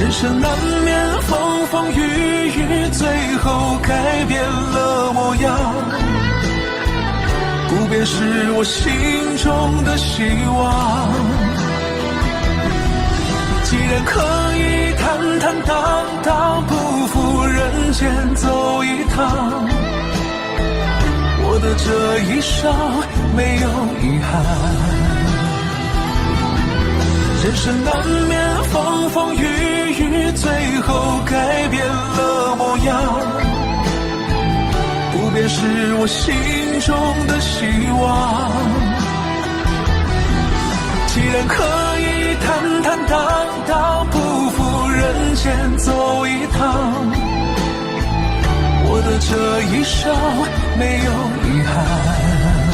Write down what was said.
人生难免风风雨雨，最后改变了模样，不变是我心中的希望。既然可以坦坦荡荡，不负人间走一趟，我的这一生没有遗憾。人生难免风风雨雨，最后改变了模样，不变是我心中的希望。既然可以坦坦荡荡，不负人间走一趟，我的这一生没有遗憾。